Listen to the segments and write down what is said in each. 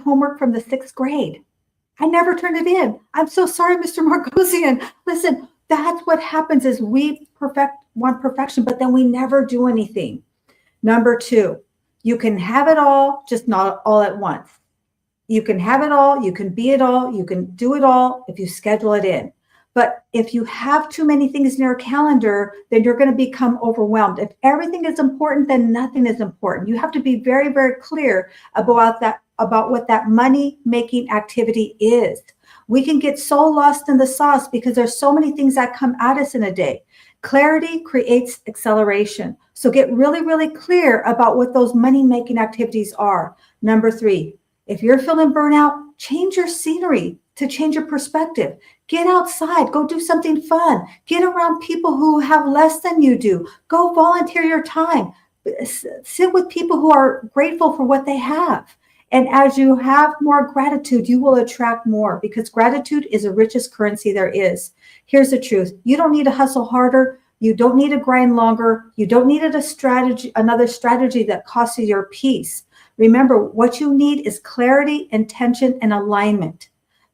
homework from the 6th grade. I never turned it in. I'm so sorry, Mr. Margosian. Listen, that's what happens is we want perfection, but then we never do anything. Number 2, you can have it all, just not all at once. You can have it all, you can be it all, you can do it all if you schedule it in. But if you have too many things in your calendar, then you're going to become overwhelmed. If everything is important, then nothing is important. You have to be very, very clear about what that money-making activity is. We can get so lost in the sauce because there's so many things that come at us in a day. Clarity creates acceleration. So get really, really clear about what those money-making activities are. Number 3, if you're feeling burnout, change your scenery to change your perspective. Get outside, go do something fun. Get around people who have less than you do. Go volunteer your time. Sit with people who are grateful for what they have. And as you have more gratitude, you will attract more because gratitude is the richest currency there is. Here's the truth. You don't need to hustle harder. You don't need to grind longer. You don't need another strategy that costs you your peace. Remember, what you need is clarity, intention, and alignment.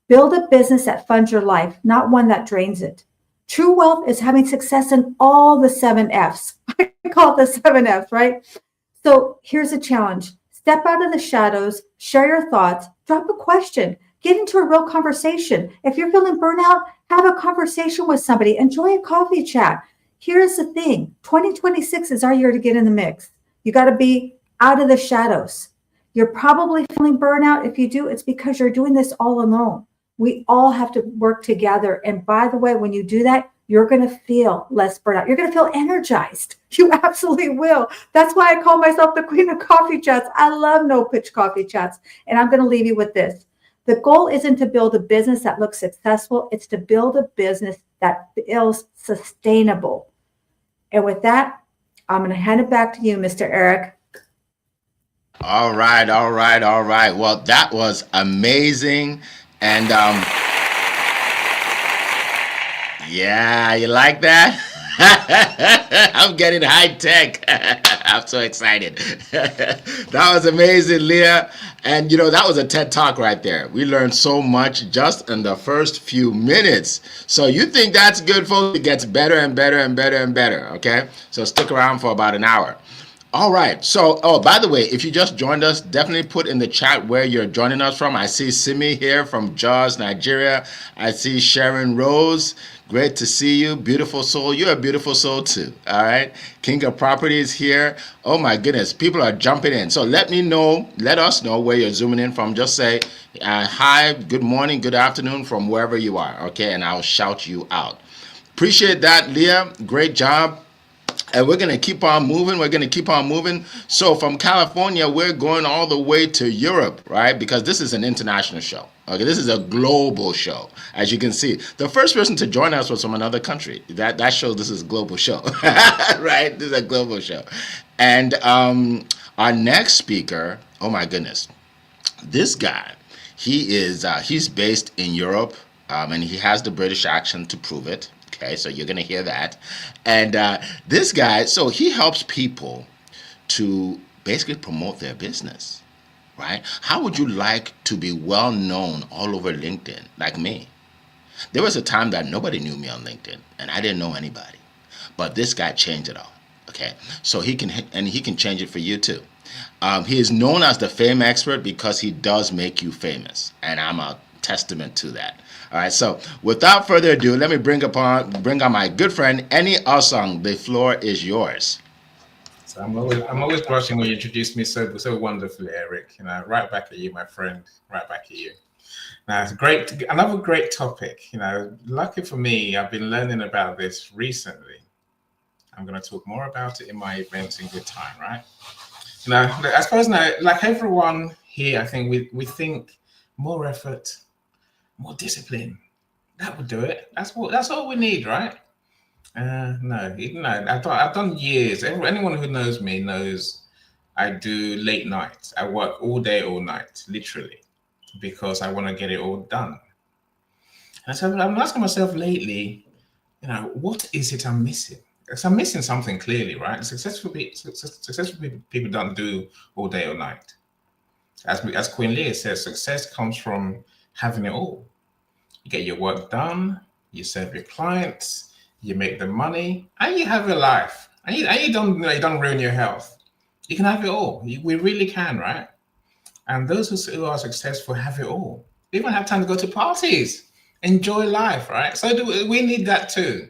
Build a business that funds your life, not one that drains it. True wealth is having success in all the 7 F's. I call it the 7 F's, right? So here's a challenge. Step out of the shadows, share your thoughts, drop a question, get into a real conversation. If you're feeling burnout, have a conversation with somebody, enjoy a coffee chat. Here's the thing, 2026 is our year to get in the mix. You got to be out of the shadows. You're probably feeling burnout. If you do, it's because you're doing this all alone. We all have to work together. And by the way, when you do that, you're going to feel less burnout. You're going to feel energized. You absolutely will. That's why I call myself the queen of coffee chats. I love no pitch coffee chats. And I'm going to leave you with this. The goal isn't to build a business that looks successful. It's to build a business that feels sustainable. And with that, I'm going to hand it back to you, Mr. Eric. All right. Well, that was amazing. And yeah, you like that? I'm getting high tech. I'm so excited. That was amazing, Leah. And that was a TED Talk right there. We learned so much just in the first few minutes. So you think that's good, folks? It gets better and better and better and better. Okay? So stick around for about an hour. All right. So, by the way, if you just joined us, definitely put in the chat where you're joining us from. I see Simi here from Jos, Nigeria. I see Sharon Rose. Great to see you. Beautiful soul. You're a beautiful soul too. All right. King of Properties here. Oh my goodness. People are jumping in. So let us know where you're zooming in from. Just say hi, good morning, good afternoon from wherever you are. Okay. And I'll shout you out. Appreciate that, Leah. Great job. And we're going to keep on moving. So from California, we're going all the way to Europe, right? Because this is an international show. Okay, this is a global show, as you can see. The first person to join us was from another country. That shows this is a global show, right? This is a global show. And our next speaker, oh my goodness, this guy, he's based in Europe, and he has the British accent to prove it. Okay, so you're going to hear that. And this guy, so he helps people to basically promote their business, right? How would you like to be well known all over LinkedIn, like me? There was a time that nobody knew me on LinkedIn, and I didn't know anybody. But this guy changed it all, okay? So he can change it for you too. He is known as the fame expert because he does make you famous, and I'm a testament to that. All right, so without further ado, let me bring on my good friend, Eni Osong. The floor is yours. So I'm always blushing when you introduce me so wonderfully, Eric. Right back at you, my friend. Right back at you. Now, it's another great topic. Lucky for me, I've been learning about this recently. I'm going to talk more about it in my events in good time, right? I suppose like everyone here, I think we think more effort, more discipline. That would do it. That's all we need, right? No. I've done years. Anyone who knows me knows I do late nights. I work all day, all night, literally, because I want to get it all done. And so I'm asking myself lately, what is it I'm missing? Because I'm missing something clearly, right? Successful people don't do all day, all night. As Queen Leah says, success comes from having it all. You get your work done, you serve your clients, you make the money, and you have your life. And you don't ruin your health. You can have it all. We really can, right? And those who are successful have it all. They even have time to go to parties, enjoy life, right? So we need that too.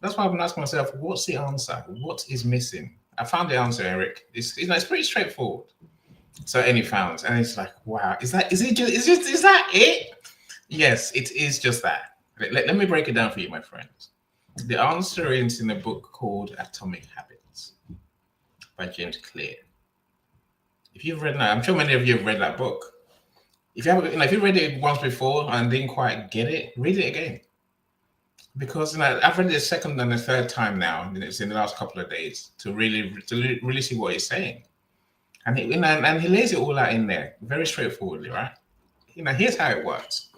That's why I've been asking myself, what's the answer? What is missing? I found the answer, Eric. It's pretty straightforward. So any found, and it's like, wow, is that it? Yes, it is just that. Let me break it down for you, my friends. The answer is in a book called Atomic Habits by James Clear. If you've read that, I'm sure many of you have read that book. If you haven't, if you read it once before and didn't quite get it, read it again. Because I've read it a second and a third time now. It's in the last couple of days to really see what he's saying, and he lays it all out in there very straightforwardly, right? Here's how it works.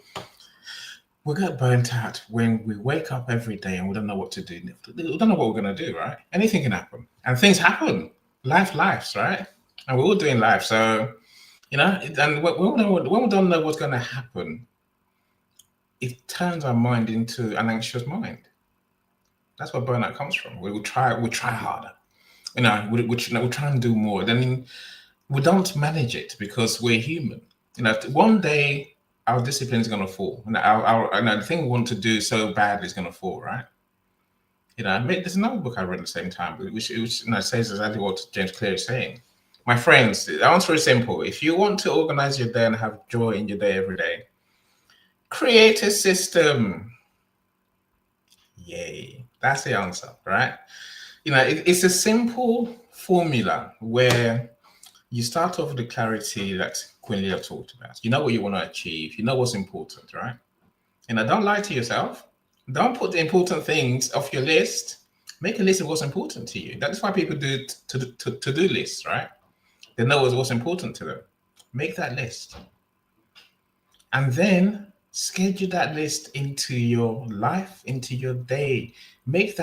We get burnt out when we wake up every day and we don't know what to do. We don't know what we're going to do, right? Anything can happen. And things happen. Lives, right? And we're all doing life. So, and when we don't know what's going to happen, it turns our mind into an anxious mind. That's where burnout comes from. We try harder. We try and do more. Then we don't manage it because we're human. One day our discipline is going to fall. The thing we want to do so badly is going to fall, right? There's another book I read at the same time, which says exactly what James Clear is saying. My friends, the answer is simple. If you want to organize your day and have joy in your day every day, create a system. Yay. That's the answer, right? It's a simple formula where you start off with the clarity that Queen Leah talked about. You know what you want to achieve. You know what's important, right? Don't lie to yourself. Don't put the important things off your list. Make a list of what's important to you. That's why people do to-do lists, right? They know what's important to them. Make that list. And then schedule that list into your life, into your day. Make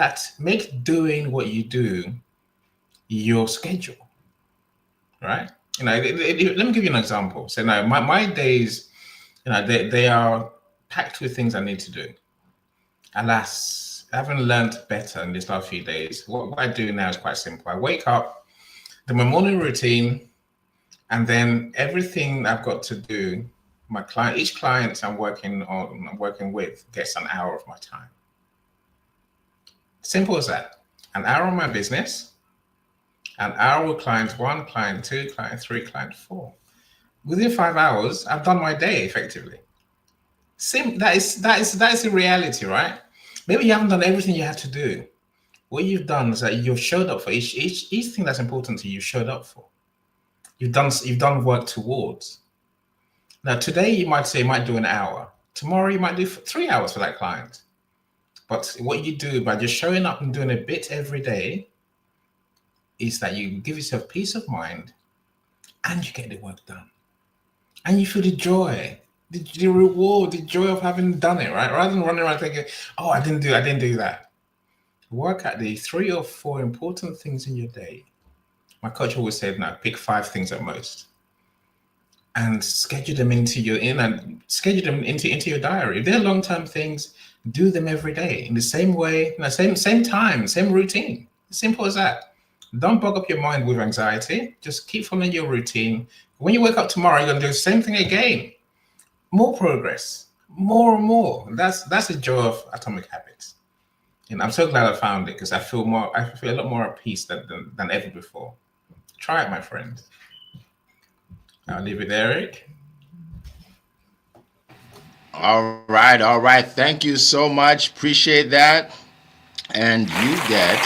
doing what you do your schedule. Right? Let me give you an example. So now my days, they are packed with things I need to do. Alas, I haven't learned better in these last few days. What I do now is quite simple. I wake up, do my morning routine, and then everything I've got to do, each client I'm working with gets an hour of my time. Simple as that. An hour on my business, an hour with client 1, client 2, client 3, client 4. Within 5 hours, I've done my day effectively. That is the reality, right? Maybe you haven't done everything you have to do. What you've done is that you've showed up for each thing that's important to you. You've showed up for. You've done work towards. Now today you might do an hour. Tomorrow you might do 3 hours for that client. But what you do by just showing up and doing a bit every day is that you give yourself peace of mind and you get the work done. And you feel the joy, the reward, the joy of having done it, right? Rather than running around thinking, oh, I didn't do that. Work at the 3 or 4 important things in your day. My coach always said, now pick 5 things at most. And schedule them into your diary. If they're long-term things, do them every day in the same way, same time, same routine. Simple as that. Don't bog up your mind with anxiety. Just keep following your routine. When you wake up tomorrow, you're going to do the same thing again. More progress, more and more. That's the joy of Atomic Habits. And I'm so glad I found it because I feel a lot more at peace than ever before. Try it, my friend. I'll leave it there, Eric. All right. Thank you so much. Appreciate that. And you get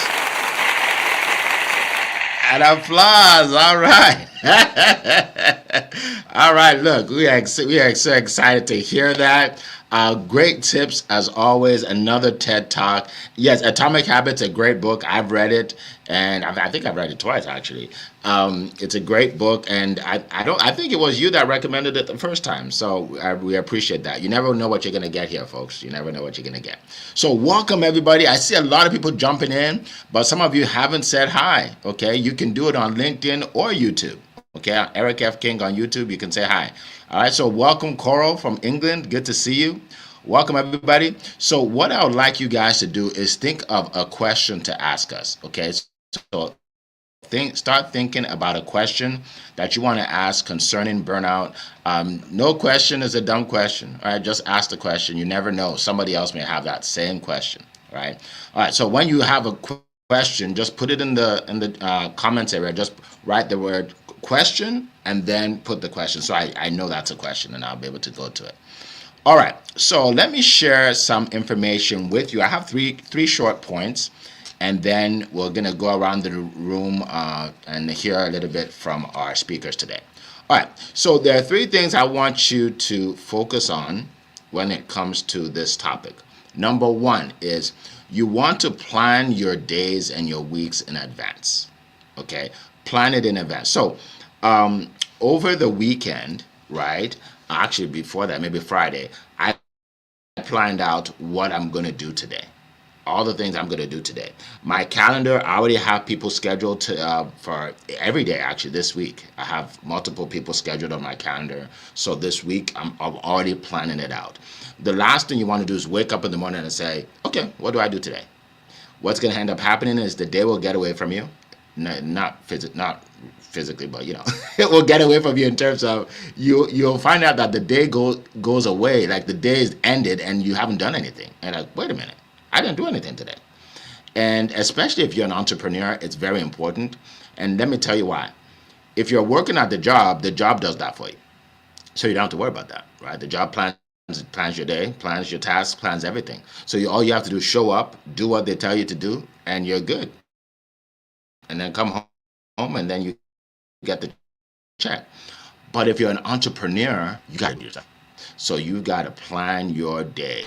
an applause. All right. All right. Look, we are so excited to hear that. Great tips as always. Another TED Talk. Yes, Atomic Habits, a great book. I've read it, and I think I've read it twice actually. It's a great book, and I think it was you that recommended it the first time. So we appreciate that. You never know what you're gonna get here, folks. You never know what you're gonna get. So welcome everybody. I see a lot of people jumping in, but some of you haven't said hi. Okay, you can do it on LinkedIn or YouTube. Okay, Eric F. King on YouTube. You can say hi. All right, so welcome, Coral from England. Good to see you. Welcome, everybody. So, what I would like you guys to do is think of a question to ask us. Okay, so start thinking about a question that you want to ask concerning burnout. No question is a dumb question. All right, just ask the question. You never know. Somebody else may have that same question. Right. All right. So when you have a question, just put it in the comments area. Just write the word question and then put the question. So I know that's a question and I'll be able to go to it. All right. So let me share some information with you. I have three short points, and then we're going to go around the room and hear a little bit from our speakers today. All right, so there are three things I want you to focus on when it comes to this topic. Number one is you want to plan your days and your weeks in advance. Okay, plan it in advance. So over the weekend, right? Actually, before that, maybe Friday, I planned out what I'm going to do today. All the things I'm going to do today. My calendar, I already have people scheduled for every day, actually, this week. I have multiple people scheduled on my calendar. So this week, I'm already planning it out. The last thing you want to do is wake up in the morning and say, okay, what do I do today? What's going to end up happening is the day will get away from you. Not physically, but it will get away from you in terms of you'll find out that the day goes away, like the day is ended and you haven't done anything. And like, wait a minute. I didn't do anything today. And especially if you're an entrepreneur, it's very important. And let me tell you why. If you're working at the job does that for you. So you don't have to worry about that, right? The job plans your day, plans your tasks, plans everything. So all you have to do is show up, do what they tell you to do, and you're good. And then come home and then you get the check. But if you're an entrepreneur, you got to do yourself. So you got to plan your day.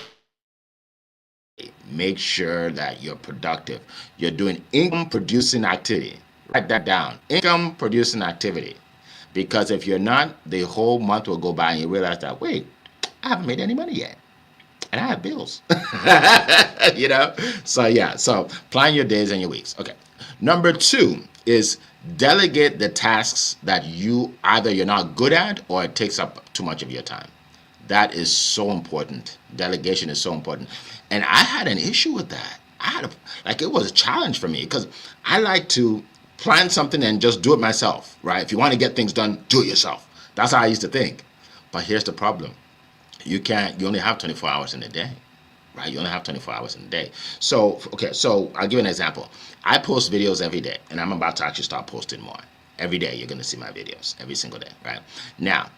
Make sure that you're productive. You're doing income producing activity. Write that down. Income producing activity. Because if you're not, the whole month will go by and you realize that, wait, I haven't made any money yet. And I have bills. So plan your days and your weeks. Okay. Number two is delegate the tasks that you're not good at or it takes up too much of your time. That is so important. Delegation is so important. And I had an issue with that. It was a challenge for me because I like to plan something and just do it myself, right? If you want to get things done, do it yourself. That's how I used to think. But here's the problem. You only have 24 hours in a day, right? You only have 24 hours in a day. So I'll give you an example. I post videos every day, and I'm about to actually start posting more. Every day, you're going to see my videos, every single day, right? Now,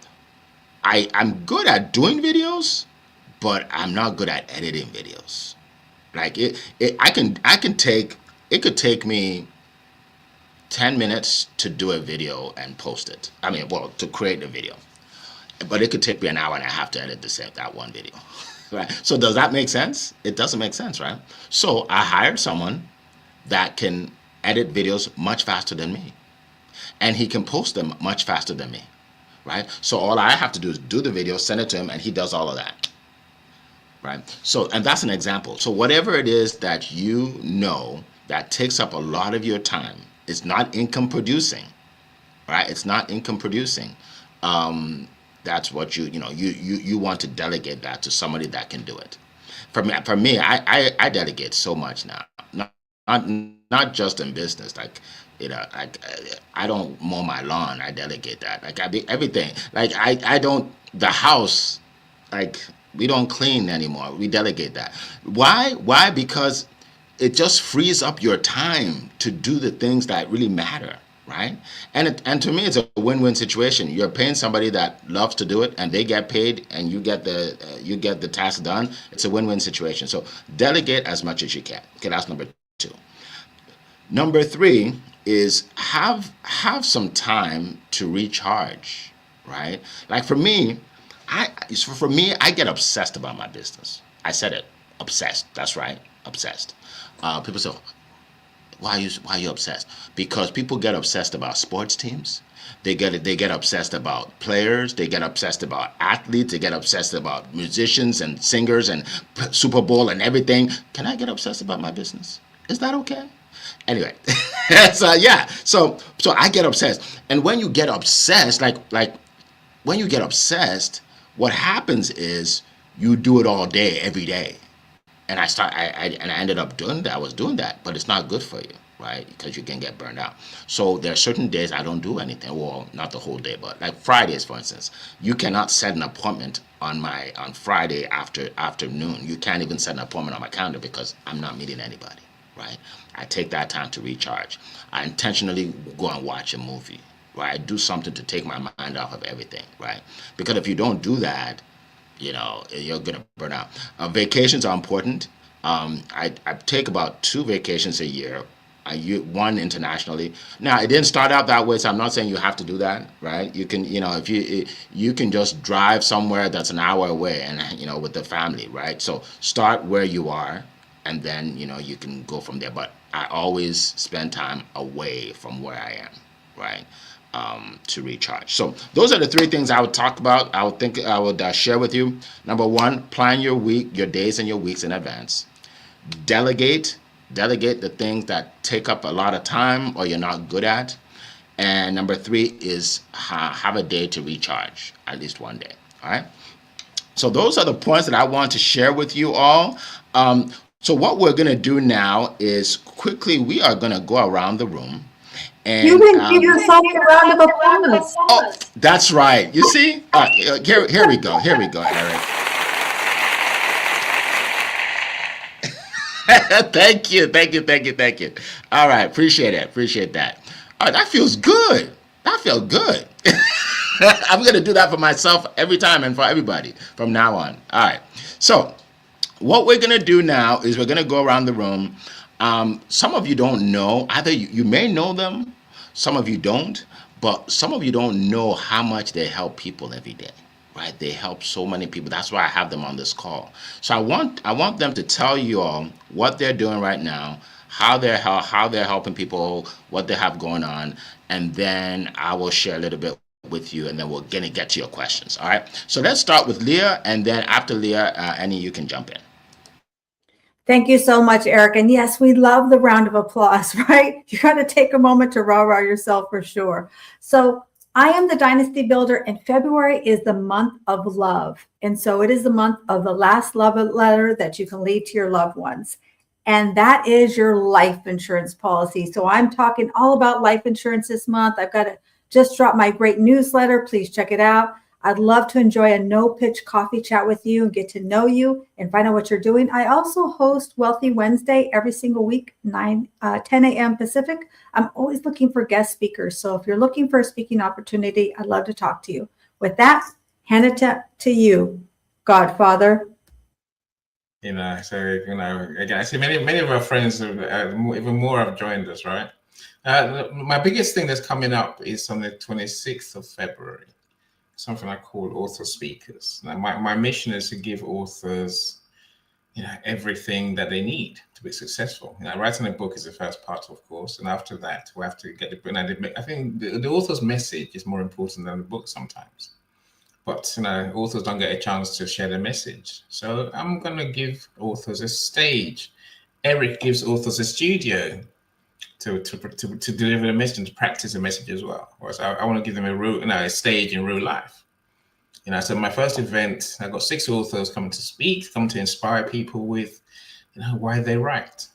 I'm good at doing videos, but I'm not good at editing videos. Like it could take me 10 minutes to do a video and post it. To create a video. But it could take me an hour and a half to edit that one video. Right? So does that make sense? It doesn't make sense, right? So I hired someone that can edit videos much faster than me. And he can post them much faster than me. Right? So all I have to do is do the video, send it to him, and he does all of that. Right? So, and that's an example. So whatever it is that that takes up a lot of your time, it's not income producing, right? It's not income producing. That's what you want to delegate that to somebody that can do it. For me, I delegate so much now. Not just in business, I don't mow my lawn. I delegate that. Everything. The house, we don't clean anymore. We delegate that. Why? Because it just frees up your time to do the things that really matter, right? And to me, it's a win-win situation. You're paying somebody that loves to do it, and they get paid, and you get the task done. It's a win-win situation. So delegate as much as you can. Okay, that's number two. Number three is have some time to recharge, right? Like for me, I get obsessed about my business. I said it, obsessed. That's right, obsessed. People say, why are you obsessed? Because people get obsessed about sports teams. They get obsessed about players. They get obsessed about athletes. They get obsessed about musicians and singers and Super Bowl and everything. Can I get obsessed about my business? Is that okay? Anyway, so yeah, so I get obsessed, and when you get obsessed, like when you get obsessed, what happens is you do it all day, every day. And I ended up doing that. I was doing that, but it's not good for you, right? Because you can get burned out. So there are certain days I don't do anything. Well, not the whole day, but like Fridays, for instance, you cannot set an appointment on Friday afternoon. You can't even set an appointment on my calendar because I'm not meeting anybody, right? I take that time to recharge. I intentionally go and watch a movie, right? I do something to take my mind off of everything, right? Because if you don't do that, you're gonna burn out. Vacations are important. I take about 2 vacations a year. One internationally. Now it didn't start out that way, so I'm not saying you have to do that, right? You can, if you can just drive somewhere that's an hour away, and with the family, right? So start where you are, and then you can go from there. But I always spend time away from where I am, right? To recharge. So those are the 3 things I would talk about. I would share with you. Number 1, plan your week, your days and your weeks in advance. Delegate the things that take up a lot of time or you're not good at. And number 3 is have a day to recharge, at least one day. All right. So those are the points that I want to share with you all. So what we're going to do now is quickly we are going to go around the room. And, you didn't give yourself a round of applause. Oh, that's right. You see? Here we go. Here we go, Eric. Thank you. All right. Appreciate it. Appreciate that. All right. That feels good. That feels good. I'm going to do that for myself every time and for everybody from now on. All right. So what we're going to do now is we're going to go around the room. Some of you don't know, either you may know them, some of you don't, but some of you don't know how much they help people every day, right? They help so many people. That's why I have them on this call. So I want them to tell you all what they're doing right now, how they're helping people, what they have going on, and then I will share a little bit with you, and then we're gonna get to your questions. All right. So let's start with Leah, and then after Leah, Annie, you can jump in. Thank you so much, Eric. And yes, we love the round of applause, right? You got to take a moment to rah-rah yourself for sure. So I am the Dynasty Builder, and February is the month of love. And so it is the month of the last love letter that you can leave to your loved ones. And that is your life insurance policy. So I'm talking all about life insurance this month. I've got to just drop my great newsletter. Please check it out. I'd love to enjoy a no-pitch coffee chat with you and get to know you and find out what you're doing. I also host Wealthy Wednesday every single week, 10 a.m. Pacific. I'm always looking for guest speakers. So if you're looking for a speaking opportunity, I'd love to talk to you. With that, hand it to you, Godfather. Again, I see many of our friends, even more have joined us, right? My biggest thing that's coming up is on the 26th of February. Something I call author speakers. Now, my mission is to give authors, everything that they need to be successful. Writing a book is the first part, of course, and after that, we have to get the book. I think the author's message is more important than the book sometimes. But authors don't get a chance to share their message. So I'm going to give authors a stage. Eric gives authors a studio to deliver the message and to practice the message as well. So I want to give them a stage in real life. So my first event, I got 6 authors coming to speak, come to inspire people with, why they write.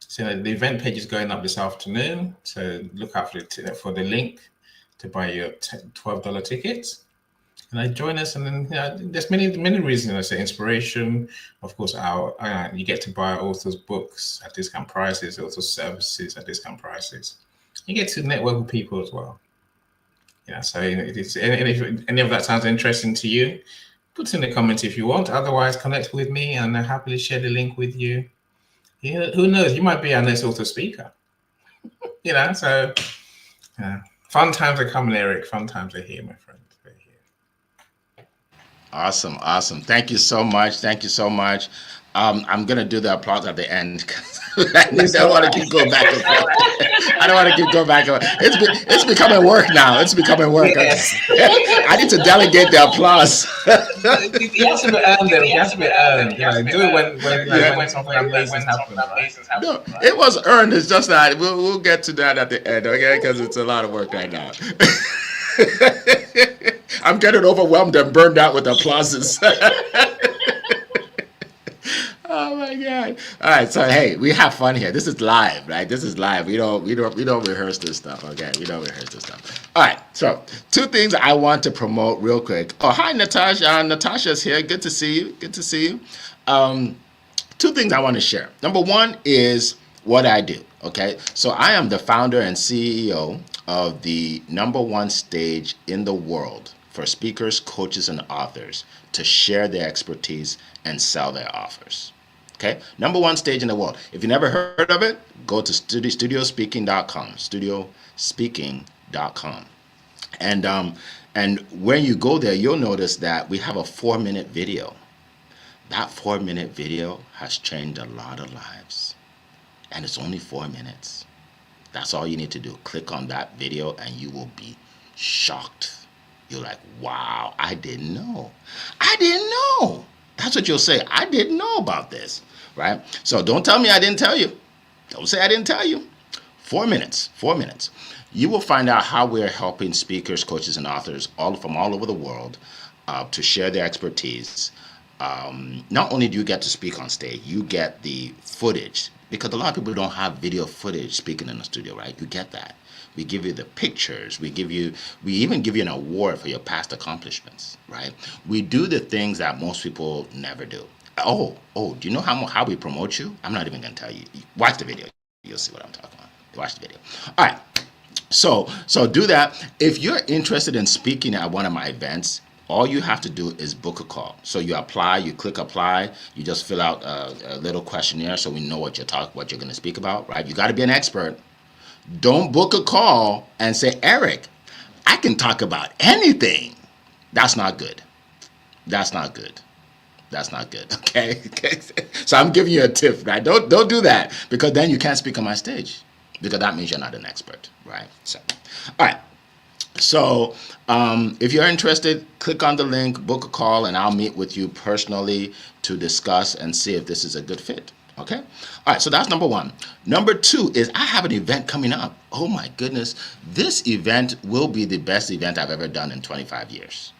So the event page is going up this afternoon. So look out for the link to buy your $12 tickets. And join us, and then there's many reasons. I say inspiration, of course. You get to buy authors' books at discount prices, authors' services at discount prices. You get to network with people as well. So if any of that sounds interesting to you, put in the comments if you want. Otherwise, connect with me, and I'll happily share the link with you. Who knows? You might be our next author speaker. So fun times are coming, Eric. Fun times are here, my friend. Awesome. Thank you so much. I'm gonna do the applause at the end. 'Cause I don't want to keep going back and forth. I don't want to keep going back and forth. It's becoming work now. It's becoming work. Yes. I need to delegate the applause. It has to be earned, though. It has to be earned. Do it when something amazing happens, right? No, it was earned. It's just that we'll get to that at the end, okay? Because it's a lot of work right now. I'm getting overwhelmed and burned out with applauses. Oh my God! All right, so hey, we have fun here. This is live, right? This is live. We don't rehearse this stuff. Okay, we don't rehearse this stuff. All right, so two things I want to promote real quick. Oh, hi, Natasha. Natasha's here. Good to see you. Good to see you. Two things I want to share. Number one is what I do. Okay, so I am the founder and CEO of the number one stage in the world for speakers, coaches, and authors to share their expertise and sell their offers. Okay, number one stage in the world. If you never heard of it, go to studiospeaking.com. Studiospeaking.com. And when you go there, you'll notice that we have a 4-minute video. That 4-minute video has changed a lot of lives. And it's only 4 minutes. That's all you need to do. Click on that video and you will be shocked. You're like, wow, I didn't know. I didn't know. That's what you'll say. I didn't know about this, right? So don't tell me I didn't tell you. Don't say I didn't tell you. 4 minutes, 4 minutes. You will find out how we're helping speakers, coaches, and authors from all over the world to share their expertise. Not only do you get to speak on stage, you get the footage, because a lot of people don't have video footage speaking in the studio, right? You get that. We give you the pictures. We even give you an award for your past accomplishments, right? We do the things that most people never do. Oh, do you know how we promote you? I'm not even going to tell you. Watch the video. You'll see what I'm talking about. Watch the video. All right. So do that. If you're interested in speaking at one of my events, all you have to do is book a call. So you apply, you click apply, you just fill out a little questionnaire so we know what you're going to speak about, right? You got to be an expert. Don't book a call and say, Eric, I can talk about anything. That's not good. That's not good. That's not good. Okay. So I'm giving you a tip, right? Don't do that, because then you can't speak on my stage, because that means you're not an expert, right? So, all right. So if you're interested, click on the link, book a call, and I'll meet with you personally to discuss and see if this is a good fit. Okay. All right. So that's number one. Number two is I have an event coming up. Oh my goodness. This event will be the best event I've ever done in 25 years.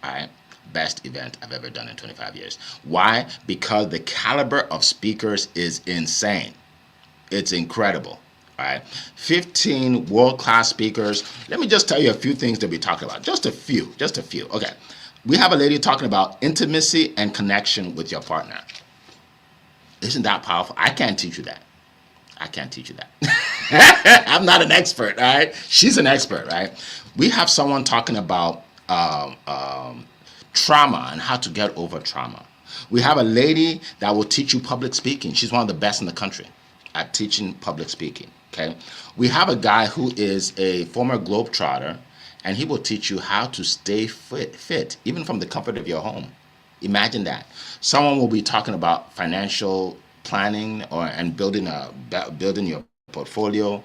All right. Best event I've ever done in 25 years. Why? Because the caliber of speakers is insane. It's incredible. All right. 15 world-class speakers. Let me just tell you a few things to be talking about. Just a few. Okay. We have a lady talking about intimacy and connection with your partner. Isn't that powerful? I can't teach you that. I'm not an expert, all right? She's an expert, right? We have someone talking about trauma and how to get over trauma. We have a lady that will teach you public speaking. She's one of the best in the country at teaching public speaking, okay? We have a guy who is a former Globetrotter, and he will teach you how to stay fit, even from the comfort of your home. Imagine that. Someone will be talking about financial planning and building your portfolio.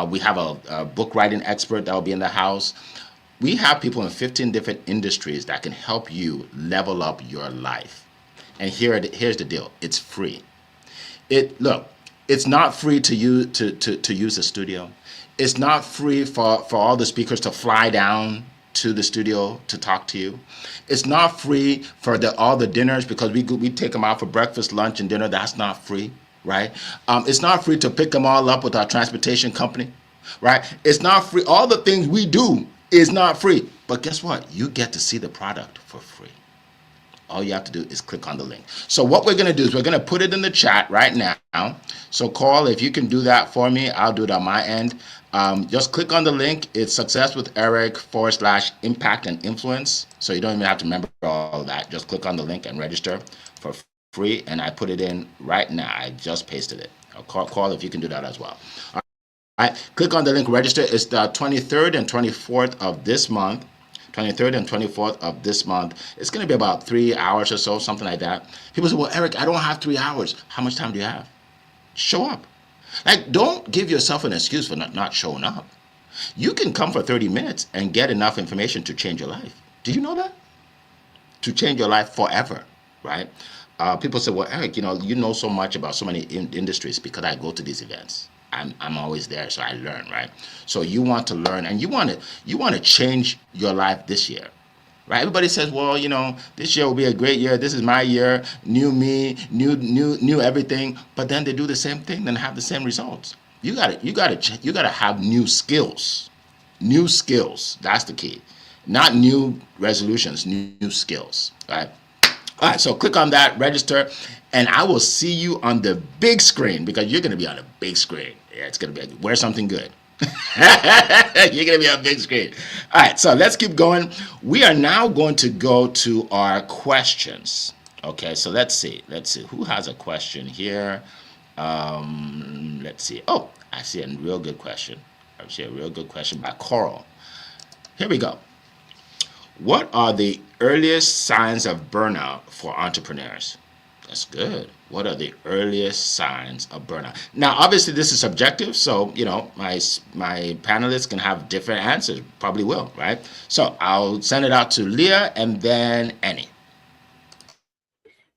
We have a book writing expert that will be in the house. We have people in 15 different industries that can help you level up your life. And here's the deal. It's free. It's not free to use the studio. It's not free for all the speakers to fly down to the studio to talk to you. It's not free for all the dinners, because we take them out for breakfast, lunch, and dinner. That's not free, right? It's not free to pick them all up with our transportation company, right? It's not free. All the things we do is not free. But guess what? You get to see the product for free. All you have to do is click on the link. So what we're going to do is we're going to put it in the chat right now. So Carl, if you can do that for me, I'll do it on my end. Just click on the link. It's Success with Eric /impact and influence. So you don't even have to remember all of that. Just click on the link and register for free. And I put it in right now. I just pasted it. Carl, if you can do that as well. All right. Click on the link, register. It's the 23rd and 24th of this month. 23rd and 24th of this month. It's going to be about 3 hours or so, something like that. People say, well, Eric, I don't have 3 hours. How much time do you have? Show up. Like, don't give yourself an excuse for not showing up. You can come for 30 minutes and get enough information to change your life. Do you know that? To change your life forever, right? People say, well, Eric, you know so much about so many industries because I go to these events. I'm always there, so I learn, right? So you want to learn, and you want to change your life this year, right? Everybody says, well, this year will be a great year. This is my year, new me, new everything. But then they do the same thing, then have the same results. You gotta have new skills. New skills. That's the key. Not new resolutions, new skills. Right? All right, so click on that, register, and I will see you on the big screen because you're going to be on a big screen. Yeah, it's going to be, wear something good. You're going to be on big screen. All right, so let's keep going. We are now going to go to our questions. Okay, so let's see. Who has a question here? Let's see. Oh, I see a real good question. I see a real good question by Coral. Here we go. What are the earliest signs of burnout for entrepreneurs? That's good. What are the earliest signs of burnout? Now, obviously, this is subjective, so my panelists can have different answers. Probably will, right? So I'll send it out to Leah and then Annie.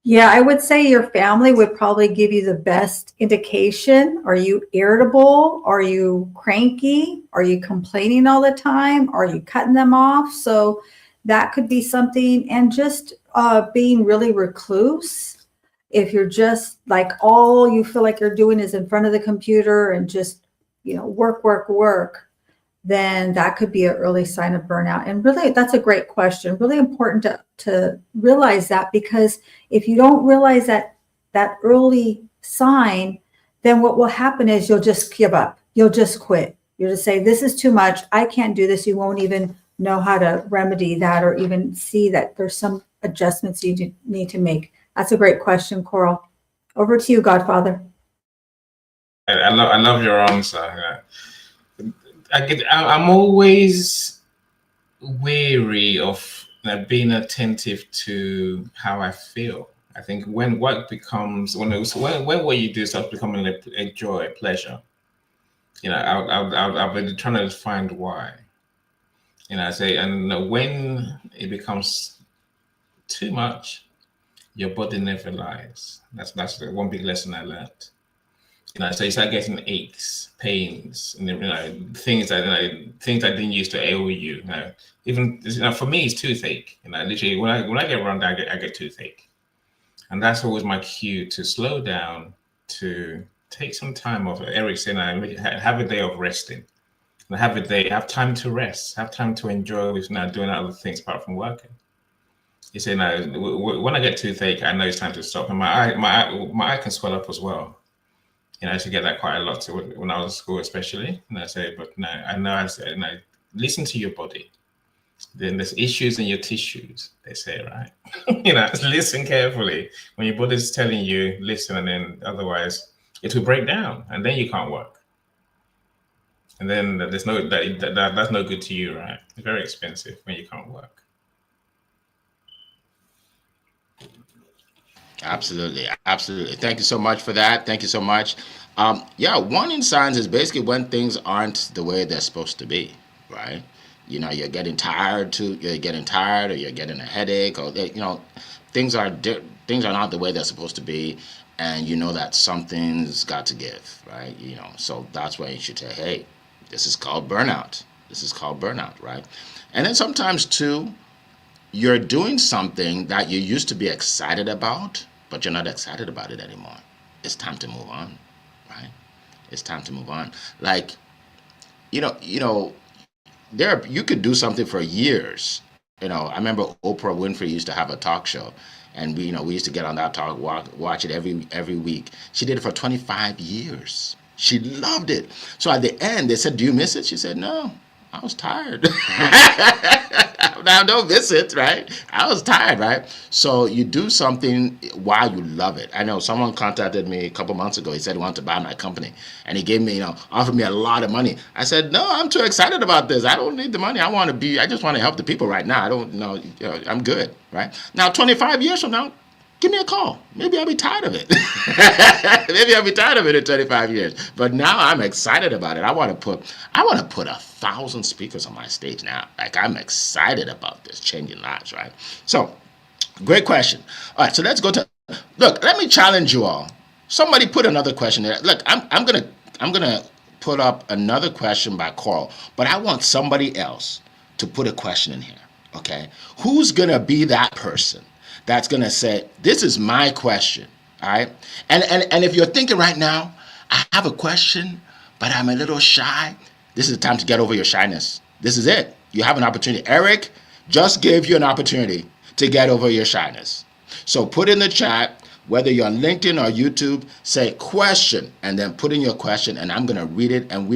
Yeah, I would say your family would probably give you the best indication. Are you irritable? Are you cranky? Are you complaining all the time? Are you cutting them off? So that could be something. And just being really recluse. If you're just like all you feel like you're doing is in front of the computer and just, work, then that could be an early sign of burnout. And really, that's a great question. Really important to realize that, because if you don't realize that early sign, then what will happen is you'll just give up. You'll just quit. You'll just say, this is too much. I can't do this. You won't even know how to remedy that or even see that there's some adjustments you need to make. That's a great question, Coral. Over to you, Godfather. I love your answer. I'm always wary of being attentive to how I feel. I think when work becomes when what you do starts becoming a joy, a pleasure, I've been trying to find why. I say, and when it becomes too much, your body never lies. That's the one big lesson I learned. So you start getting aches, pains, and things that didn't used to ail you. Even for me, it's toothache. Literally when I get run down, I get toothache, and that's always my cue to slow down, to take some time off. Eric said, have a day of resting, and have time to rest, have time to enjoy with doing other things apart from working. He said, when I get toothache, I know it's time to stop, and my eye can swell up as well. I used to get that quite a lot when I was in school, especially. And I say, but no, I said, listen to your body. Then there's issues in your tissues, they say, right? Listen carefully. When your body's telling you, listen, and then otherwise it will break down, and then you can't work. And then that's no good to you, right? It's very expensive when you can't work. Absolutely. Thank you so much for that. Thank you so much. Warning signs is basically when things aren't the way they're supposed to be, right? You're getting tired, or you're getting a headache, or things are not the way they're supposed to be, and that something's got to give, right? So that's why you should say, hey, this is called burnout. Right? And then sometimes too, you're doing something that you used to be excited about, but you're not excited about it anymore. It's time to move on, right? It's time to move on. Like, you could do something for years. I remember Oprah Winfrey used to have a talk show, and we used to get on that talk, watch it every week. She did it for 25 years. She loved it. So at the end, they said, "Do you miss it?" She said, "No, I was tired. Now, don't miss it, right? I was tired, right? So you do something while you love it. I know someone contacted me a couple months ago. He said he wanted to buy my company, and he gave me, offered me a lot of money. I said, no, I'm too excited about this. I don't need the money. I just want to help the people right now. I don't know, I'm good, right? Now, 25 years from now, give me a call. Maybe I'll be tired of it. Maybe I'll be tired of it in 25 years. But now I'm excited about it. I want to put 1,000 speakers on my stage now. Like, I'm excited about this, changing lives, right? So, great question. All right, so let's go to, look, let me challenge you all. Somebody put another question there. Look, I'm gonna put up another question by Coral, but I want somebody else to put a question in here. Okay? Who's gonna be that person that's gonna say, this is my question? All right. And if you're thinking right now, I have a question, but I'm a little shy. This is the time to get over your shyness. This is it. You have an opportunity. Eric just gave you an opportunity to get over your shyness. So put in the chat, whether you're on LinkedIn or YouTube, say question and then put in your question, and I'm gonna read it, and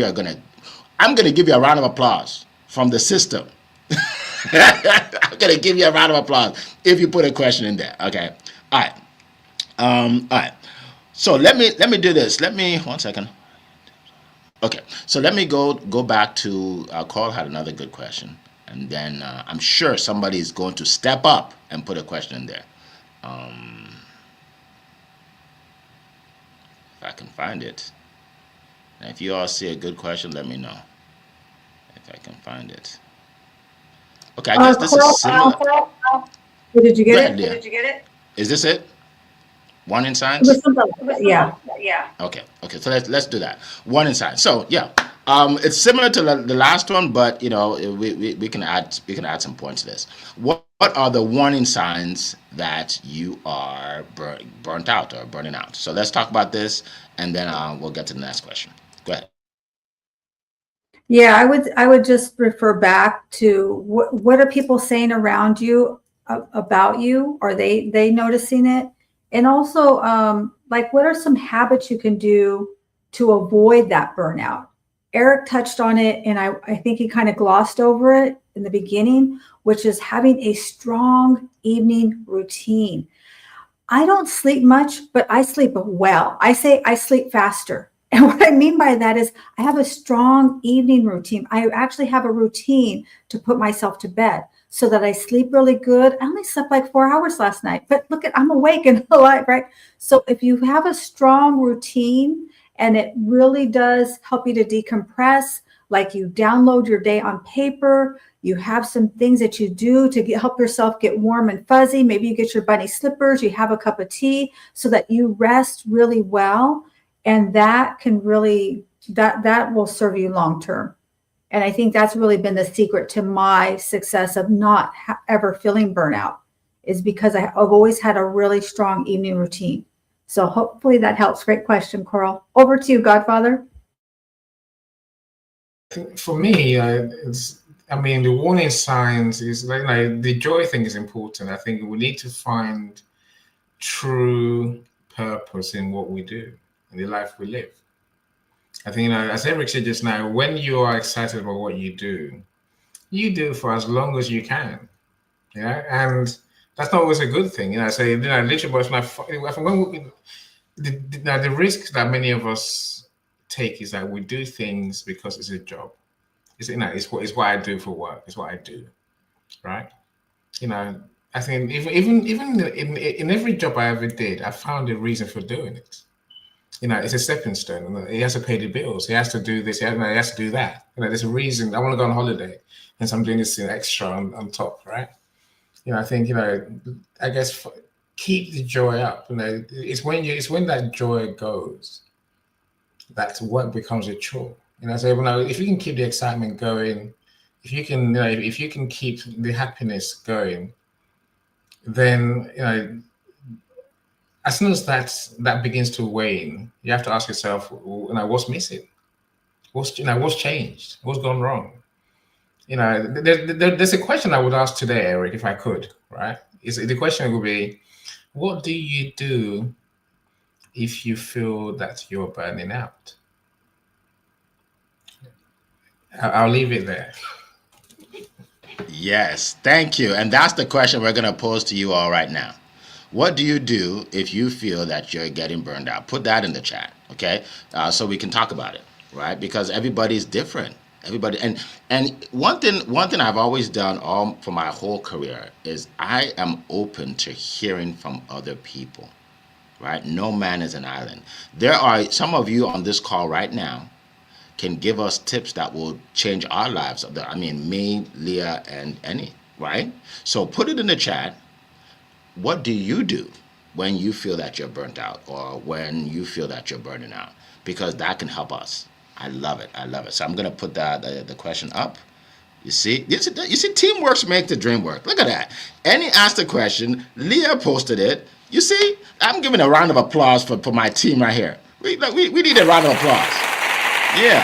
I'm gonna give you a round of applause from the system. I'm gonna give you a round of applause if you put a question in there. Okay. All right. All right. So let me do this. Let me 1 second. Okay. So let me go back to Carl had another good question, and then I'm sure somebody is going to step up and put a question in there. If I can find it. And if you all see a good question, let me know if I can find it. Okay, I guess this Coral, is similar. did you Go get ahead, it? Leah. Is this it? Warning It was signs? something like that. Yeah. Okay. So let's do that. Warning signs. So yeah, it's similar to the last one, but we can add some points to this. What are the warning signs that you are burnt out or burning out? So let's talk about this, and then we'll get to the next question. Go ahead. Yeah, I would just refer back to what are people saying around you about you? Are they noticing it? And also, like, what are some habits you can do to avoid that burnout? Eric touched on it, and I think he kind of glossed over it in the beginning, which is having a strong evening routine. I don't sleep much, but I sleep well. I say I sleep faster. And what I mean by that is I have a strong evening routine. I actually have a routine to put myself to bed so that I sleep really good. I only slept like 4 hours last night, but look at, I'm awake and alive, right? So if you have a strong routine and it really does help you to decompress, like you download your day on paper, you have some things that you do to help yourself get warm and fuzzy. Maybe you get your bunny slippers, you have a cup of tea so that you rest really well. And that can really, that will serve you long term. And I think that's really been the secret to my success of not ever feeling burnout, is because I've always had a really strong evening routine. So hopefully that helps. Great question, Coral. Over to you, Godfather. For me, the warning signs is like the joy thing is important. I think we need to find true purpose in what we do, in the life we live. I think, as Eric said just now, when you are excited about what you do for as long as you can. Yeah, and that's not always a good thing. Say, literally, the risk that many of us take is that we do things because it's a job. It's what I do for work. It's what I do, right? I think even in every job I ever did, I found a reason for doing it. It's a stepping stone. He has to pay the bills. He has to do this. He has to do that. There's a reason. I want to go on holiday, and so I'm doing this extra on top, right? I think I guess keep the joy up. It's when that joy goes that work becomes a chore. So if you can keep the excitement going, if you can keep the happiness going, then as soon as that begins to wane, you have to ask yourself, what's missing? What's changed? What's gone wrong? There's a question I would ask today, Eric, if I could, right? The question would be, what do you do if you feel that you're burning out? I'll leave it there. Yes, thank you. And that's the question we're going to pose to you all right now. What do you do if you feel that you're getting burned out? Put that in the chat, okay? So we can talk about it, right? Because everybody's different. Everybody, and one thing I've always done all for my whole career is I am open to hearing from other people, right? No man is an island. There are some of you on this call right now can give us tips that will change our lives. I mean, me, Leah, and Annie, right? So put it in the chat. What do you do when you feel that you're burnt out or when you feel that you're burning out? Because that can help us. I love it. I love it. So I'm gonna put the question up. You see, teamwork makes the dream work. Look at that. Annie asked a question. Leah posted it. You see, I'm giving a round of applause for my team right here. We need a round of applause. Yeah.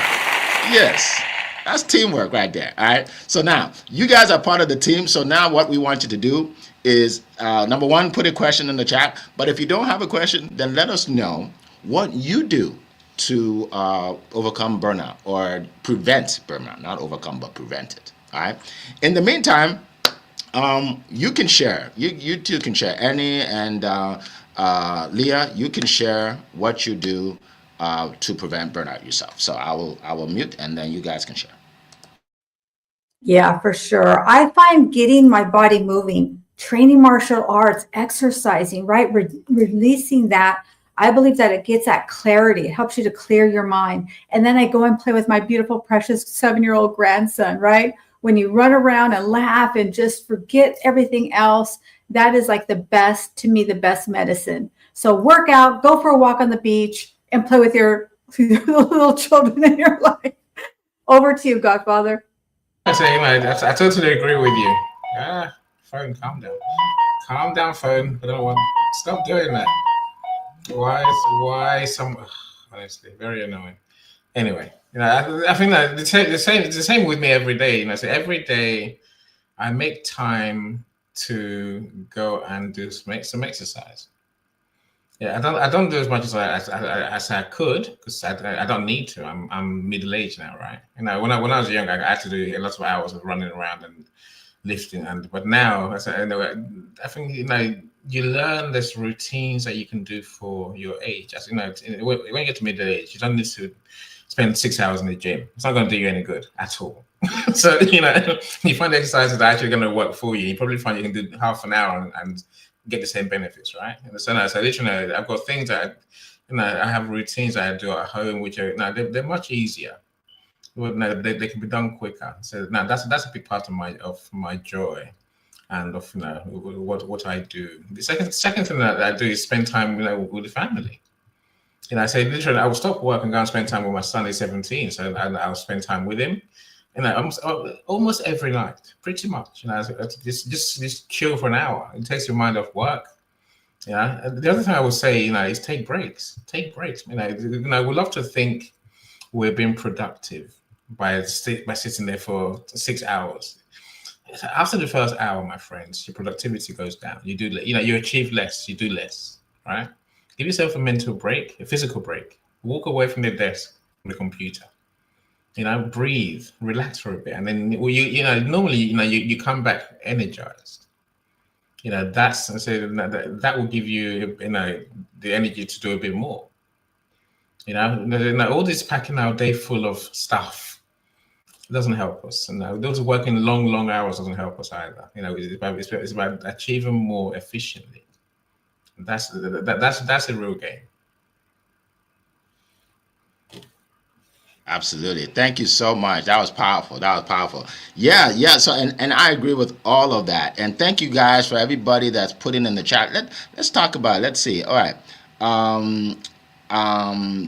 Yes. That's teamwork right there. All right. So now you guys are part of the team. So now what we want you to do is number one, put a question in the chat. But if you don't have a question, then let us know what you do to overcome burnout or prevent burnout, not overcome, but prevent it. All right. In the meantime, you can share. You two can share. Annie and Leah, you can share what you do to prevent burnout yourself. So I will mute, and then you guys can share. Yeah, for sure. I find getting my body moving, training martial arts, exercising, right? Releasing that. I believe that it gets that clarity. It helps you to clear your mind. And then I go and play with my beautiful, precious 7-year-old grandson, right? When you run around and laugh and just forget everything else, that is like the best, to me, the best medicine. So work out, go for a walk on the beach, and play with your little children in your life. Over to you, Godfather. I say, I totally agree with you. Phone, calm down. Calm down, phone. I don't want. Stop doing that. Why some? Honestly, very annoying. Anyway, I think that the same with me every day. So every day I make time to go and do some exercise. Yeah, I don't do as much as I could because I don't need to. I'm middle aged now, right? When I was young, I had to do a lot of hours of running around and lifting, but now I think you learn these routines that you can do for your age. As when you get to middle age, you don't need to spend 6 hours in the gym. It's not going to do you any good at all. So you find exercises that are actually going to work for you. You probably find you can do half an hour and get the same benefits, right? And so literally, I've got things that I have routines that I do at home, which are they're much easier. Well, they can be done quicker. So now that's a big part of my joy, and of what I do. The second thing that I do is spend time with the family. I say literally, I will stop work and go and spend time with my son. He's 17, so I'll spend time with him. Almost every night, pretty much. Just chill for an hour. It takes your mind off work. Yeah. The other thing I would say, is take breaks. Take breaks. We love to think we're being productive by sitting there for 6 hours. After the first hour, my friends, your productivity goes down. You do, you achieve less. You do less, right? Give yourself a mental break, a physical break. Walk away from the desk, from the computer. Breathe, relax for a bit, and then normally you come back energized. That will give you the energy to do a bit more. All this packing our day full of stuff doesn't help us, and those working long hours doesn't help us either. It's about achieving more efficiently. That's a real game. Absolutely. Thank you so much. That was powerful. Yeah. So and I agree with all of that. And thank you guys for everybody that's putting in the chat. Let's talk about it. Let's see. All right.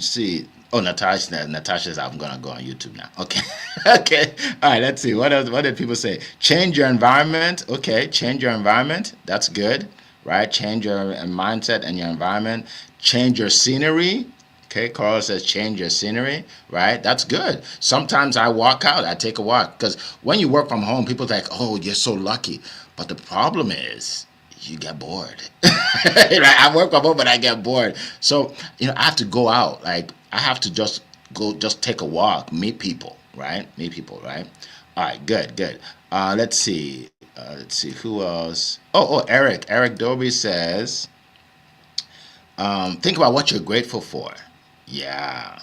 See. Oh, Natasha says I'm gonna go on YouTube now. Okay. Okay. All right, let's see. What else? What did people say? Change your environment. Okay, change your environment. That's good. Right? Change your mindset and your environment. Change your scenery. Okay, Carl says change your scenery, right? That's good. Sometimes I walk out, I take a walk, because when you work from home, people think, oh, you're so lucky. But the problem is you get bored. Right? I work from home, but I get bored. So, I have to go out. Like, I have to just take a walk, meet people, right? Meet people, right? All right, good, good. Let's see. Let's see who else. Oh, Eric. Eric Doby says, think about what you're grateful for. Yeah,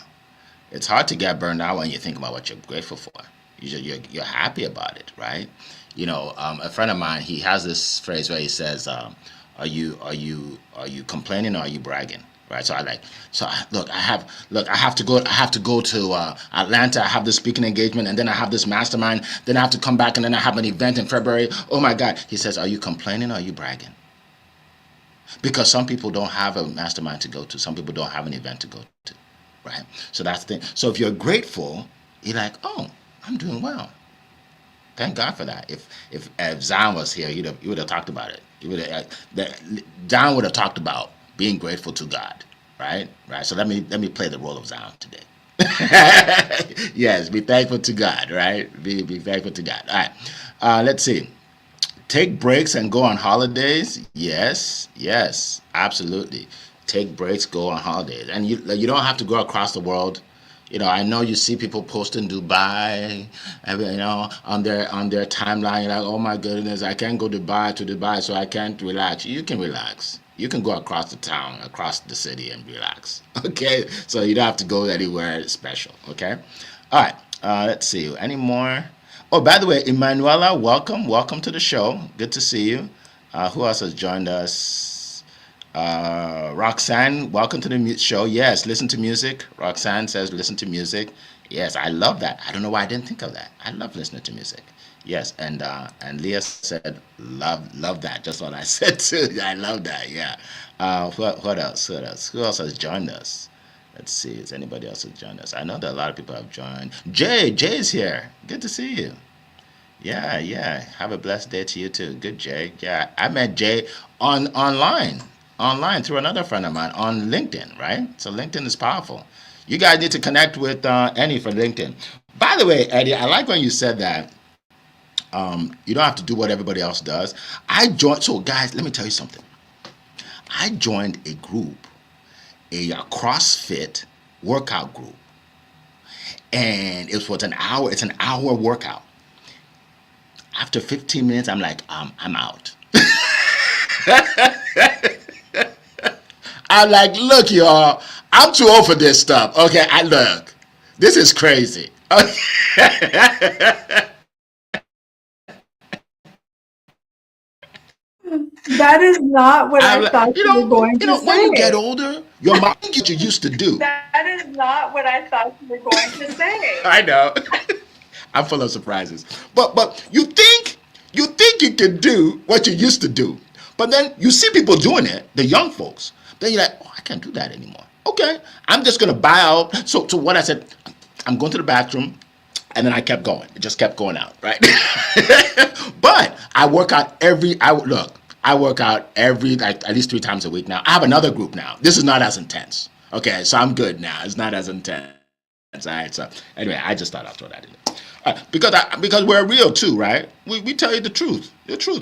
it's hard to get burned out when you think about what you're grateful for. You're happy about it, right? A friend of mine, he has this phrase where he says, "Are you complaining or are you bragging?" Right. So I have to go to Atlanta. I have this speaking engagement, and then I have this mastermind. Then I have to come back, and then I have an event in February. Oh my God. He says, "Are you complaining or are you bragging?" Because some people don't have a mastermind to go to. Some people don't have an event to go to, right? So that's the thing. So if you're grateful, you're like, oh, I'm doing well. Thank God for that. If Zion was here, he would have talked about it. He would have, Zion would have talked about being grateful to God, right? Right. So let me play the role of Zion today. Yes, be thankful to God, right? Be thankful to God. All right. Let's see. Take breaks and go on holidays. Yes, yes, absolutely. Take breaks, go on holidays, and you don't have to go across the world. I know you see people posting Dubai, on their timeline. You're like, oh my goodness, I can't go to Dubai, so I can't relax. You can relax. You can go across the town, across the city, and relax. Okay, so you don't have to go anywhere special. Okay, all right. Let's see. Any more? Oh, by the way, Emanuela, welcome to the show. Good to see you. Who else has joined us? Roxanne, welcome to the show. Yes, listen to music. Roxanne says listen to music. Yes, I love that. I don't know why I didn't think of that. I love listening to music. Yes, and Leah said love that. Just what I said too. I love that. Yeah. What else? What else? Who else has joined us? Let's see. Is anybody else has joined us? I know that a lot of people have joined. Jay's here. Good to see you. Yeah, yeah. Have a blessed day to you too. Good, Jay. Yeah, I met Jay online through another friend of mine on LinkedIn, right? So LinkedIn is powerful. You guys need to connect with Eddie for LinkedIn. By the way, Eddie, I like when you said that you don't have to do what everybody else does. I joined. So, guys, let me tell you something. I joined a group, a CrossFit workout group, and it was an hour. It's an hour workout. After 15 minutes, I'm like, I'm out. I'm like, look, y'all, I'm too old for this stuff. Okay, look, this is crazy. That is not what I'm I like, thought you were going to when you get say. older, your mind gets what you used to do. That is not what I thought you were going to say. I know. I'm full of surprises. But you think you can do what you used to do. But then you see people doing it, the young folks. Then you're like, oh, I can't do that anymore. Okay, I'm just gonna buy out. So what I said, I'm going to the bathroom, and then I kept going. It just kept going out, right? But I work out I work out every like at least 3 times a week now. I have another group now. This is not as intense. Okay, so I'm good now. It's not as intense. All right. So anyway, I just thought I'd throw that in there. Because we're real too, right? We tell you the truth,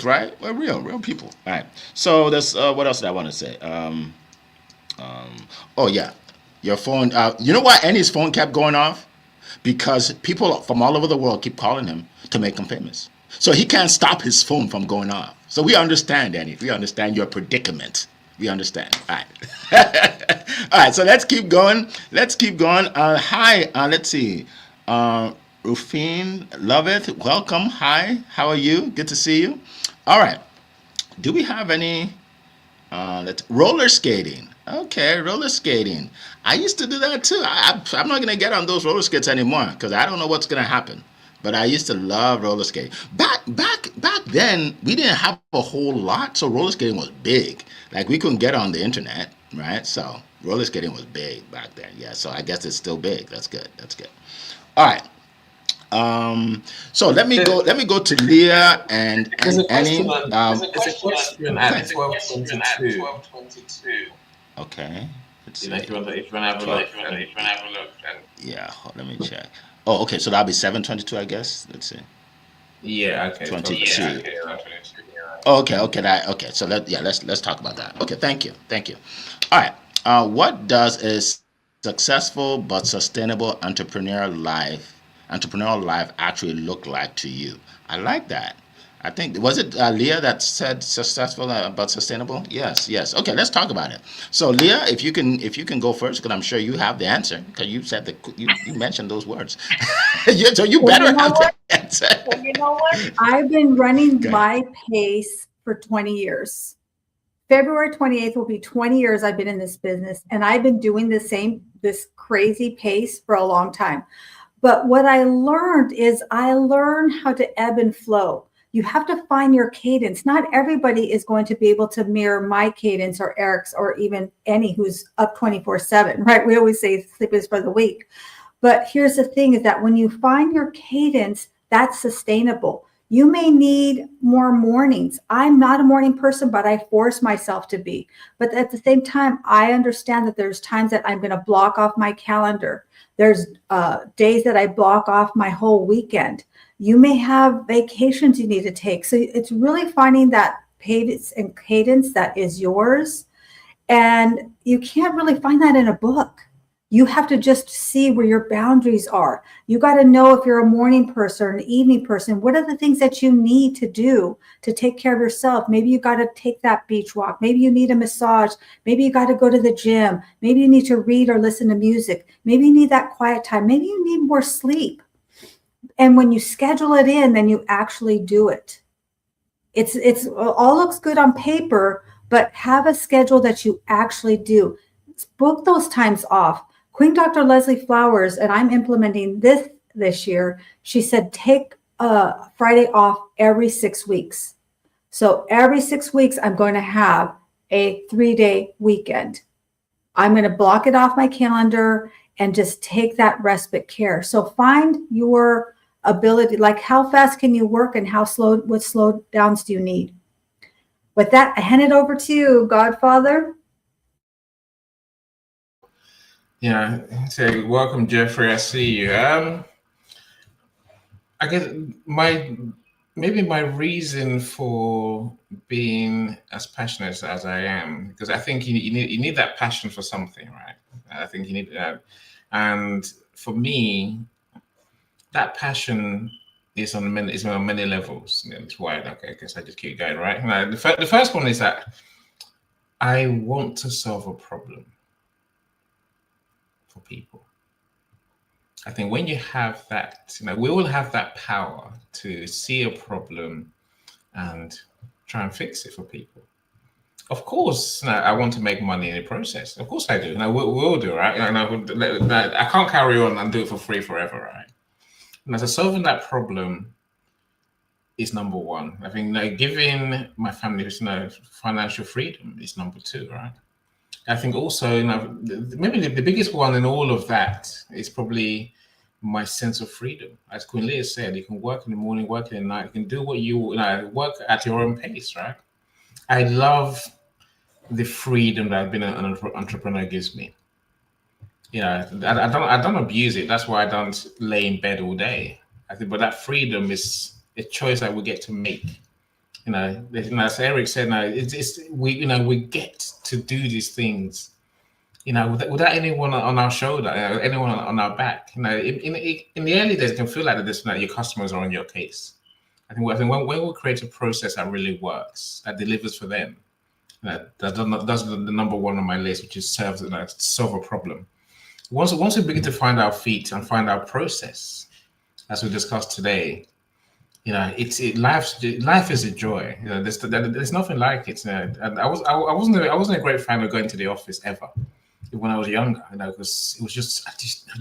right? We're real people. All right. So that's what else did I want to say? Oh yeah, your phone. You know why Annie's phone kept going off? Because people from all over the world keep calling him to make him famous. So he can't stop his phone from going off. So we understand, Annie. We understand your predicament. We understand. All right. All right. So let's keep going. Hi. Let's see. Rufine, Loveth, welcome. Hi. How are you? Good to see you. All right. Do we have any? Roller skating. Okay, roller skating. I used to do that too. I'm not gonna get on those roller skates anymore because I don't know what's gonna happen. But I used to love roller skating. Back then, we didn't have a whole lot, so roller skating was big. Like we couldn't get on the internet, right? So roller skating was big back then. Yeah. So I guess it's still big. That's good. All right. So let me go to Leah and Annie. There's a question at 12:22. Okay. Let's see. If you want to have a look. Yeah, let me check. Oh, okay. So that'll be 7:22, I guess. Let's see. Yeah. Okay. 22. Oh, okay. Okay. So let's talk about that. Okay. Thank you. All right. What does a successful but sustainable entrepreneur life entrepreneurial life actually look like to you? I like that. I think, was it Leah that said successful about sustainable? Yes, yes. Okay, let's talk about it. So Leah, if you can go first, because I'm sure you have the answer, because you said that you mentioned those words. So you Well, you better know have the what? answer. I've been running Okay. my pace for 20 years. February 28th will be 20 years I've been in this business, and I've been doing this crazy pace for a long time. But what I learned is I learned how to ebb and flow. You have to find your cadence. Not everybody is going to be able to mirror my cadence or Eric's or even any who's up 24/7, right? We always say sleep is for the weak. But here's the thing is that when you find your cadence, that's sustainable. You may need more mornings. I'm not a morning person, but I force myself to be. But at the same time, I understand that there's times that I'm going to block off my calendar. There's days that I block off my whole weekend. You may have vacations you need to take. So it's really finding that pace and cadence that is yours. And you can't really find that in a book. You have to just see where your boundaries are. You got to know if you're a morning person or an evening person. What are the things that you need to do to take care of yourself? Maybe you got to take that beach walk. Maybe you need a massage. Maybe you got to go to the gym. Maybe you need to read or listen to music. Maybe you need that quiet time. Maybe you need more sleep. And when you schedule it in, then you actually do it. It's all looks good on paper, but have a schedule that you actually do. Book those times off. Queen Dr. Leslie Flowers, and I'm implementing this year. She said take a Friday off every 6 weeks. So every 6 weeks, I'm going to have a 3-day weekend. I'm going to block it off my calendar and just take that respite care. So find your ability, like how fast can you work and what slow downs do you need? With that, I hand it over to you, Godfather. Yeah, so welcome, Jeffrey. I see you. I guess my reason for being as passionate as I am, because I think you need that passion for something, right? I think you need that, and for me, that passion is on many levels. That's why, okay, I guess I just keep going, right? Now, the first one is that I want to solve a problem for people. I think when you have that, we all have that power to see a problem and try and fix it for people. Of course, I want to make money in the process. Of course I do. We'll do, right? I can't carry on and do it for free forever, right? And so solving that problem is number one. I think giving my family financial freedom is number two, right? I think also, maybe the biggest one in all of that is probably my sense of freedom. As Queen Leah said, you can work in the morning, work in the night, you can do what work at your own pace, right? I love the freedom that being an entrepreneur gives me. I don't abuse it. That's why I don't lay in bed all day. I think, but that freedom is a choice that we get to make. As Eric said, we get to do these things without anyone on our shoulder, anyone on our back. In the early days, it can feel like your customers are on your case. I think when we create a process that really works, that delivers for them, that's the number one on my list, which is solve a problem. Once we begin to find our feet and find our process, as we discussed today, life is a joy. There's nothing like it. And I wasn't a great fan of going to the office ever when I was younger. Because it was just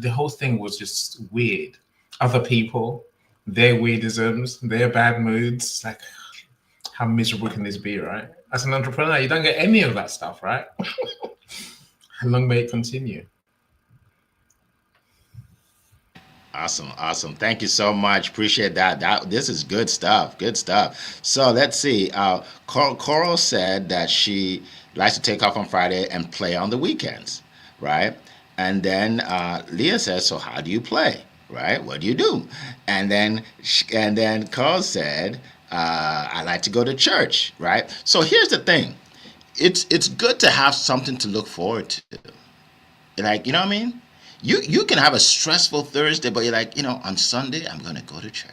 the whole thing was just weird. Other people, their weirdisms, their bad moods. Like, how miserable can this be, right? As an entrepreneur, you don't get any of that stuff, right? And long may it continue. Awesome, awesome. Thank you so much. Appreciate that. This is good stuff. Good stuff. So let's see. Coral said that she likes to take off on Friday and play on the weekends, right? And then Leah says, "So how do you play, right? What do you do?" And then Carl said, "I like to go to church, right?" So here's the thing. It's good to have something to look forward to. Like, you know what I mean? You can have a stressful Thursday, but you're like, on Sunday I'm gonna go to church,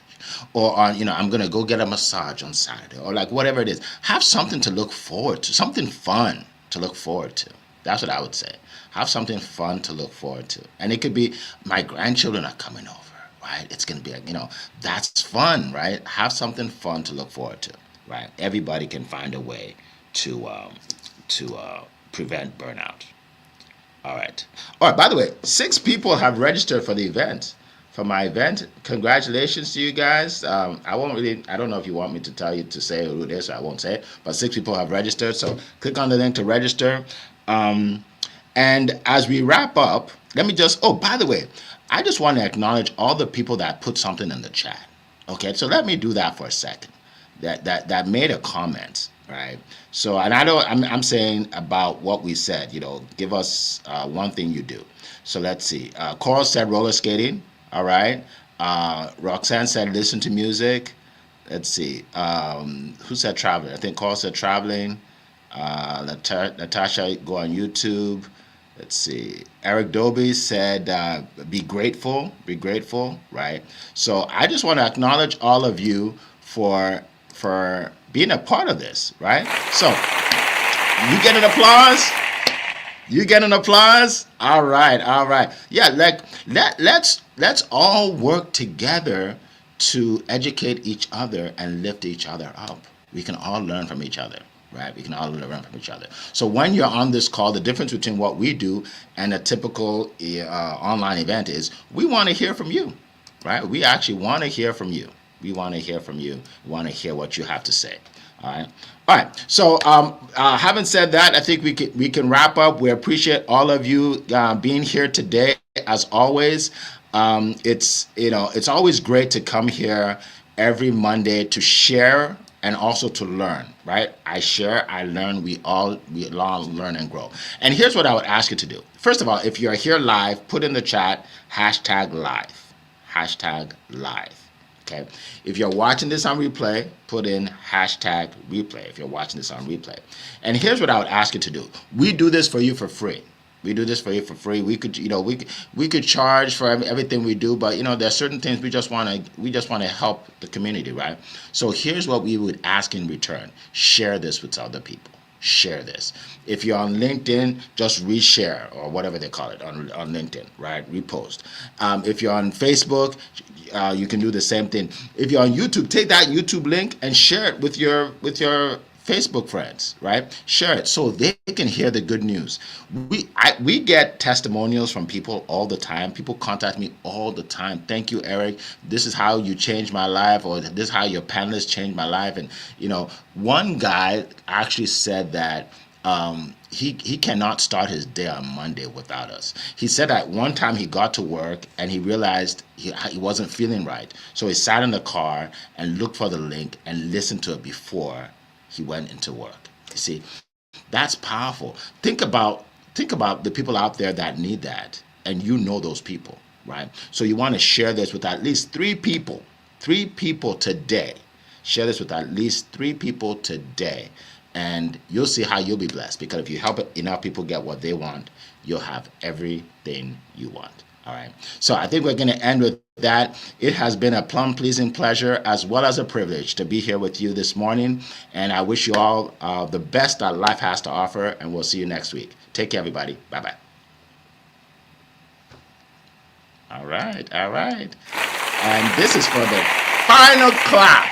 or on I'm gonna go get a massage on Saturday, or like whatever it is. Have something to look forward to, something fun to look forward to. That's what I would say. Have something fun to look forward to, and it could be my grandchildren are coming over. Right? It's gonna be like, that's fun, right? Have something fun to look forward to, right? Everybody can find a way to prevent burnout. All right. All right. By the way, 6 people have registered for the event, for my event. Congratulations to you guys. I won't really. I don't know if you want me to tell you to say who it is, so I won't say it. But 6 people have registered. So click on the link to register. And as we wrap up, let me just. Oh, by the way, I just want to acknowledge all the people that put something in the chat. Okay. So let me do that for a second. That made a comment, right? So, and I'm saying about what we said, give us one thing you do. So let's see. Coral said roller skating. All right. Roxanne said listen to music. Let's see. Who said traveling? I think Coral said traveling. Natasha, go on YouTube. Let's see. Eric Doby said, be grateful, right? So I just want to acknowledge all of you for being a part of this, right? So you get an applause. You get an applause. All right. Yeah, let's all work together to educate each other and lift each other up. We can all learn from each other. Right? We can all learn from each other. So when you're on this call, the difference between what we do and a typical online event is we want to hear from you, right? We actually want to hear from you. We want to hear from you. We want to hear what you have to say. All right. All right. So having said that, I think we can wrap up. We appreciate all of you being here today. As always, it's always great to come here every Monday to share and also to learn, right? I share, I learn, we all learn and grow. And here's what I would ask you to do. First of all, if you're here live, put in the chat #live. #live. Okay. If you're watching this on replay, put in #replay if you're watching this on replay. And here's what I would ask you to do. We do this for you for free. We do this for you for free. We could, we could charge for everything we do, but there's certain things we just want to help the community, right? So here's what we would ask in return: share this with other people. Share this. If you're on LinkedIn, just reshare or whatever they call it on LinkedIn, right? Repost. If you're on Facebook, you can do the same thing. If you're on YouTube, take that YouTube link and share it with your Facebook friends, right? Share it so they can hear the good news. We get testimonials from people all the time. People contact me all the time. Thank you, Eric. This is how you changed my life, or this is how your panelists changed my life. And one guy actually said that he cannot start his day on Monday without us. He said that one time he got to work and he realized he wasn't feeling right. So he sat in the car and looked for the link and listened to it before he went into work. You see, that's powerful. Think about the people out there that need that, and those people, right? So you want to share this with at least 3 people. 3 people today. Share this with at least 3 people today, and you'll see how you'll be blessed. Because if you help enough people get what they want, you'll have everything you want. All right. So I think we're going to end with that. It has been a plum-pleasing pleasure as well as a privilege to be here with you this morning. And I wish you all the best that life has to offer. And we'll see you next week. Take care, everybody. Bye-bye. All right. And this is for the final clap.